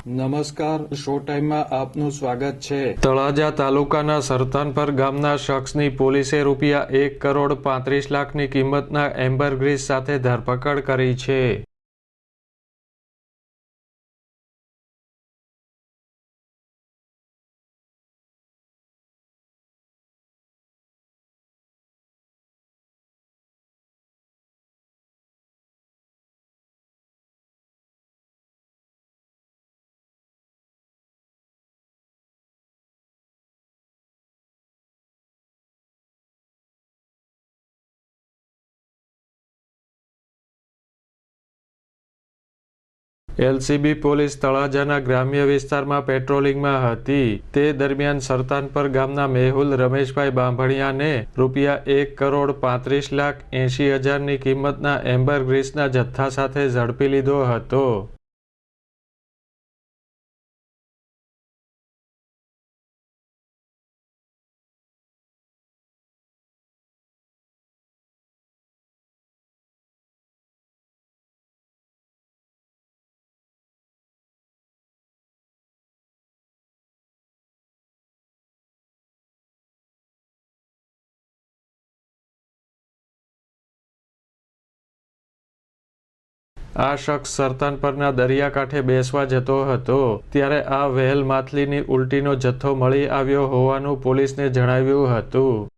નમસ્કાર, શો ટાઈમમાં આપનું સ્વાગત છે। તળાજા તાલુકાના સરતાનપર ગામના શખ્સની પોલીસે રૂપિયા 1,35,00,000ની કિંમતના એમ્બરગ્રીસ સાથે ધરપકડ કરી છે। એલસીબી પોલીસ તળાજાના ગ્રામ્ય વિસ્તારમાં પેટ્રોલિંગમાં હતી। તે દરમિયાન સરતાનપર ગામના મેહુલ રમેશભાઈ બાંભણિયાને રૂપિયા 1,35,80,000ની કિંમતના એમ્બરગ્રીસના જથ્થા સાથે ઝડપી લીધો હતો। આ શખ્સ સરતાનપરના દરિયાકાંઠે બેસવા જતો હતો ત્યારે આ વ્હેલ માછલીની ઉલટીનો જથ્થો મળી આવ્યો હોવાનું પોલીસને જણાવ્યું હતું।